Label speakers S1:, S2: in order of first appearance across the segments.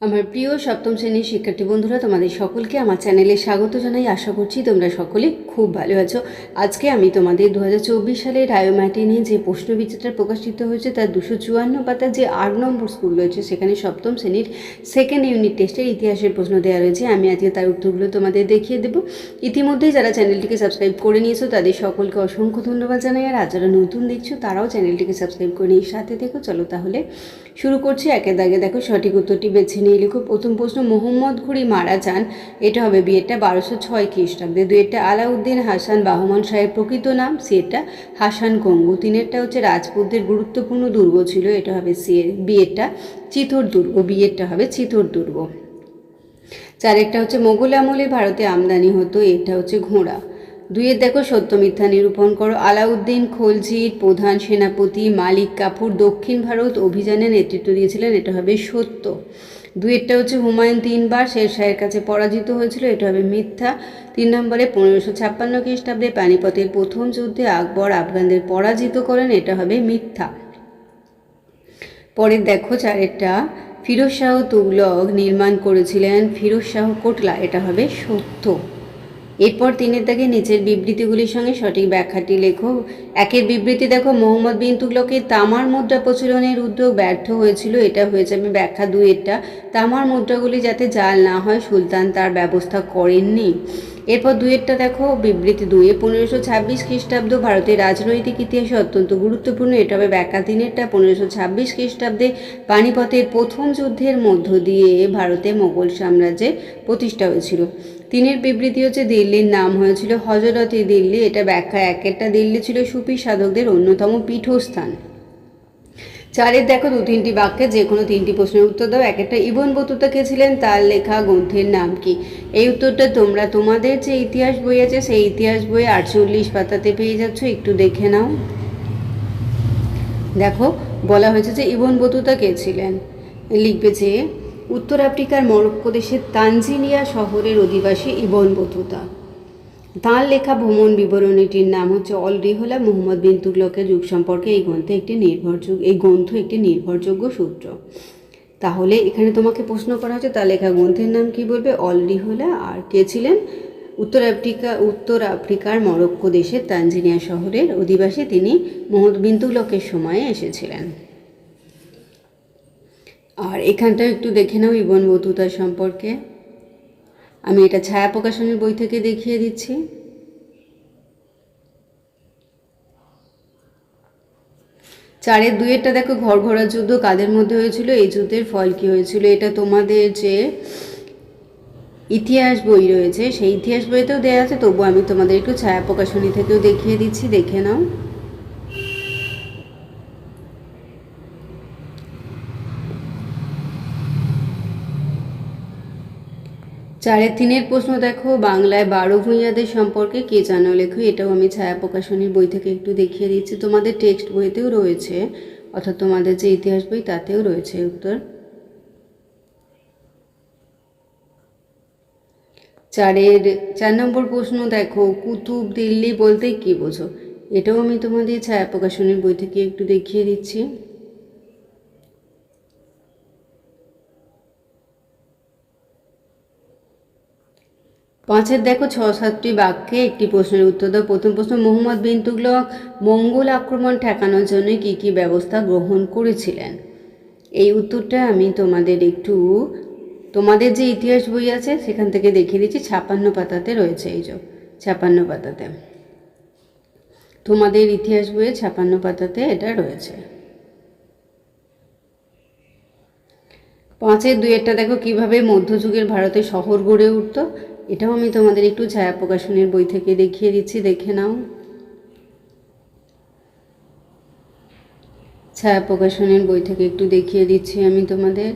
S1: আমার প্রিয় সপ্তম শ্রেণীর শিক্ষার্থী বন্ধুরা, তোমাদের সকলকে আমার চ্যানেলে স্বাগত জানাই। আশা করছি তোমরা সকলে খুব ভালো আছো। আজকে আমি তোমাদের 2024 সালের রায়োম্যাটে নিয়ে যে প্রশ্নবিচিত্রা প্রকাশিত হয়েছে তার 254 পাতার যে 8 নম্বর স্কুল রয়েছে সেখানে সপ্তম শ্রেণীর সেকেন্ড ইউনিট টেস্টের ইতিহাসের প্রশ্ন দেওয়া রয়েছে। আমি আজকে তার উত্তরগুলো তোমাদের দেখিয়ে দেবো। ইতিমধ্যেই যারা চ্যানেলটিকে সাবস্ক্রাইব করে নিয়েছো তাদের সকলকে অসংখ্য ধন্যবাদ জানাই। আর যারা নতুন দেখছো তারাও চ্যানেলটিকে সাবস্ক্রাইব করে নিয়ে সাথে দেখো। চলো তাহলে শুরু করছি। একের দাগে দেখো সঠিক উত্তরটি বেছে নিয়ে লিখো। প্রথম প্রশ্ন, মোহাম্মদ ঘুরি মারা যান, এটা হবে বি এরটা 1206 খ্রিস্টাব্দে। দুইয়েরটা আলাউদ্দিন হাসান বাহমান সাহেব প্রকৃত নাম, সি এরটা হাসান গঙ্গু। তিনেরটা হচ্ছে রাজপুতদের গুরুত্বপূর্ণ দুর্গ ছিল, এটা হবে সি এর বি এরটা চিথোর দুর্গ, বি এরটা হবে চিথোর দুর্গ। চারেরটা হচ্ছে মোগল আমলে ভারতে আমদানি হতো, এটা হচ্ছে ঘোড়া। দুইয়ের দেখো সত্য মিথ্যা নিরূপণ করো। আলাউদ্দিন খলজির প্রধান সেনাপতি মালিক কাফুর দক্ষিণ ভারত অভিযানে নেতৃত্ব দিয়েছিলেন, এটা হবে সত্য। দুইয়েরটা হচ্ছে হুমায়ুন 3 বার শেরশাহের কাছে পরাজিত হয়েছিল, এটা হবে মিথ্যা। 3 নম্বরে 1556 খ্রিস্টাব্দে পানিপথের প্রথম যুদ্ধে আকবর আফগানদের পরাজিত করেন, এটা হবে মিথ্যা। পরের দেখো চারেরটা, ফিরোজ শাহ তুগলক নির্মাণ করেছিলেন ফিরোজ শাহ কোটলা, এটা হবে সত্য। এরপর তিনের দাগে নিচের বিবৃতিগুলির সঙ্গে সঠিক ব্যাখ্যাটি লেখো। একের বিবৃতি দেখো, মোহাম্মদ বিন তুগলকের তামার মুদ্রা প্রচলনের উদ্যোগ ব্যর্থ হয়েছিল, এটা হয়ে যাবে ব্যাখ্যা। দুইয়েরটা, তামার মুদ্রাগুলি যাতে জাল না হয় সুলতান তার ব্যবস্থা করেননি। এরপর দুইয়েরটা দেখো বিবৃতি 2, 1526 খ্রিস্টাব্দ ভারতের রাজনৈতিক ইতিহাসে অত্যন্ত গুরুত্বপূর্ণ, এটা হবে ব্যাখ্যা। তিনেরটা, 1526 খ্রিস্টাব্দে পানিপথের প্রথম যুদ্ধের মধ্য দিয়ে ভারতে মোগল সাম্রাজ্যের প্রতিষ্ঠা হয়েছিল। তিনের বিবৃতি হচ্ছে দিল্লির নাম হয়েছিল হজরত-ই দিল্লি, এটা ব্যাখ্যা। একেরটা, দিল্লি ছিল সুফি সাধকদের অন্যতম পীঠস্থান। চারের দেখো 2-3টি বাক্যে যে কোনো 3টি প্রশ্নের উত্তর দাও। একটা, ইবন বতুতা কে ছিলেন, তার লেখা গ্রন্থের নাম কি? এই উত্তরটা তোমরা তোমাদের যে ইতিহাস বই আছে সেই ইতিহাস বইয়ে 48 পাতাতে পেয়ে যাচ্ছ, একটু দেখে নাও। দেখো বলা হয়েছে যে ইবন বতুতা কে ছিলেন। লিখবে যে উত্তর আফ্রিকার মরক্কো দেশের তানজানিয়া শহরের অধিবাসী ইবন বতুতা। তাঁর লেখা ভ্রমণ বিবরণীটির নাম হচ্ছে অল রিহলা। মুহাম্মদ বিন তুগলকের যুগ সম্পর্কে এই গ্রন্থ একটি নির্ভরযোগ্য সূত্র। তাহলে এখানে তোমাকে প্রশ্ন করা হচ্ছে তার লেখা গ্রন্থের নাম কি বলবে? অল রিহলা। আর কে ছিলেন? উত্তর আফ্রিকার মরক্কো দেশের তানজানিয়া শহরের অধিবাসী, তিনি মুহাম্মদ বিন তুগলকের সময়ে এসেছিলেন। আর এখানটা একটু দেখে নাও ইবন বতুতা সম্পর্কে। আমি এটা ছায়া প্রকাশনের বই থেকে দেখিয়ে দিচ্ছি। চারের দুইয়েরটা দেখো, ঘরঘরা যুদ্ধ কাদের মধ্যে হয়েছিল, এই যুদ্ধের ফল কি হয়েছিল? এটা তোমাদের যে ইতিহাস বই রয়েছে সেই ইতিহাস বইতেও দেওয়া আছে, তবু আমি তোমাদের একটু ছায়া প্রকাশনী থেকেও দেখিয়ে দিচ্ছি, দেখে নাও। চারের 3-এর প্রশ্ন দেখো, বাংলায় 12 ভূঁইয়াদের সম্পর্কে কে জানো লেখো। এটাও আমি ছায়া প্রকাশনীর বই থেকে একটু দেখিয়ে দিচ্ছি, তোমাদের টেক্সট বইতেও রয়েছে, অর্থাৎ তোমাদের যে ইতিহাস বই তাতেও রয়েছে উত্তর। 4 নম্বর প্রশ্ন দেখো, কুতুব দিল্লি বলতে কি বোঝো? এটাও আমি তোমাদের ছায়া প্রকাশনীর বই থেকে একটু দেখিয়ে দিচ্ছি। পাঁচের দেখো 6-7টি বাক্যে একটি প্রশ্নের উত্তর দাও। প্রথম প্রশ্ন, মুহাম্মদ বিন তুগলক মঙ্গল আক্রমণ ঠেকানোর জন্য কি কি ব্যবস্থা গ্রহণ করেছিলেন? এই উত্তরটা আমি তোমাদের যে ইতিহাস বই আছে সেখান থেকে দেখিয়ে দিচ্ছি, 56 পাতাতে রয়েছে। এই যে 56 পাতাতে, তোমাদের ইতিহাস বইয়ে 56 পাতাতে এটা রয়েছে। 5-এর 2-একটা দেখো, কিভাবে মধ্যযুগের ভারতে শহর গড়ে উঠত। এটাও আমি তোমাদের একটু ছায়া প্রকাশনের বই থেকে দেখিয়ে দিচ্ছি, দেখে নাও। ছায়া প্রকাশনের বই থেকে একটু দেখিয়ে দিচ্ছি আমি তোমাদের।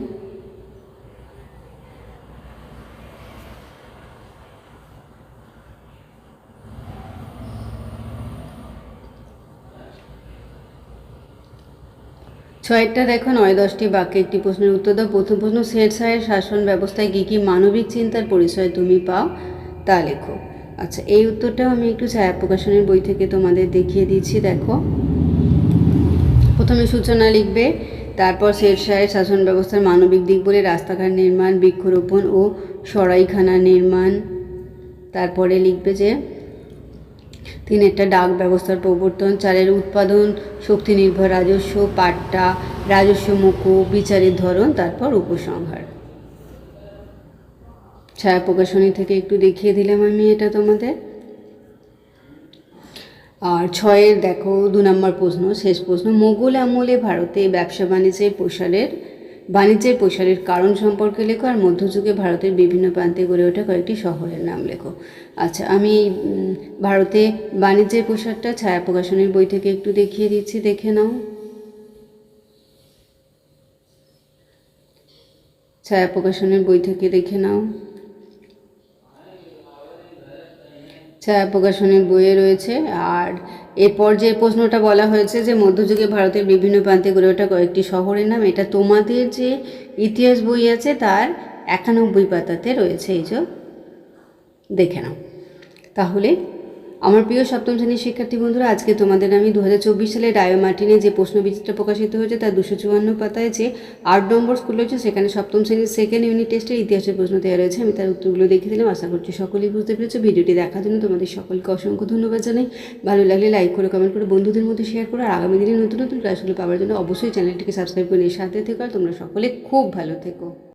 S1: ছয়টা দেখো, 9-10টি বাক্যে একটি প্রশ্নের উত্তর দাও। প্রথম প্রশ্ন, শেরশাহের শাসন ব্যবস্থায় কী কী মানবিক চিন্তার পরিচয় তুমি পাও তা লেখো। আচ্ছা, এই উত্তরটাও আমি একটু ছায়া প্রকাশনের বই থেকে তোমাদের দেখিয়ে দিচ্ছি। দেখো, প্রথমে সূচনা লিখবে। তারপর শেরশাহের শাসন ব্যবস্থার মানবিক দিক বলে রাস্তাঘাট নির্মাণ, বৃক্ষরোপণ ও সরাইখানা নির্মাণ। তারপরে লিখবে যে 3 ডাক ব্যবস্থার প্রবর্তন, 4 উৎপাদন শক্তি নির্ভর রাজস্ব, পাট্টা, রাজস্ব মুকুব, বিচারের ধরন, তারপর উপসংহার। ছায়া প্রকাশনী থেকে একটু দেখিয়ে দিলাম আমি এটা তোমাদের। আর 6 দেখো 2 নম্বর প্রশ্ন, শেষ প্রশ্ন, মোগল আমলে ভারতে ব্যবসা বাণিজ্যের প্রসারের কারণ সম্পর্কে লেখো আর মধ্যযুগে ভারতের বিভিন্ন প্রান্তে গড়ে ওঠা কয়েকটি শহরের নাম লেখো। আচ্ছা, আমি ভারতে বাণিজ্যের প্রসারটা ছায়া প্রকাশনীর বই থেকে একটু দেখিয়ে দিচ্ছি, দেখে নাও। ছায়া প্রকাশনীর বই থেকে দেখে নাও। ছায়া প্রকাশনীর বইয়ে রয়েছে। আর এরপর যে প্রশ্নটা বলা হয়েছে যে মধ্যযুগে ভারতের বিভিন্ন প্রান্তে গড়ে ওঠা কয়েকটি শহরের নাম, এটা তোমাদের যে ইতিহাস বই আছে তার 91 পাতাতে রয়েছে, এই যে দেখে নাও। তাহলে আমার প্রিয় সপ্তম শ্রেণীর শিক্ষার্থী বন্ধুরা, আজকে তোমাদের আমি 2024 সালে ডায়ো মার্টিনে যে প্রশ্নবিচিত্রা প্রকাশিত হয়েছে তার 254 পাতায় যে 8 নম্বর স্কুল রয়েছে সেখানে সপ্তম শ্রেণীর সেকেন্ড ইউনিট টেস্টের ইতিহাসের প্রশ্ন দেওয়া রয়েছে। আমি তার উত্তরগুলো দেখিয়ে দিলাম, আশা করছি সকলেই বুঝতে পেরেছো। ভিডিওটি দেখার জন্য তোমাদের সকলকে অসংখ্য ধন্যবাদ জানাই। ভালো লাগলে লাইক করে কমেন্ট করে বন্ধুদের মধ্যে শেয়ার করো। আর আগামী দিনে নতুন নতুন ক্লাসগুলো পাওয়ার জন্য অবশ্যই চ্যানেলটিকে সাবস্ক্রাইব করে নিয়ে সাথে থেকো। আর তোমরা সকলে খুব ভালো থেকো।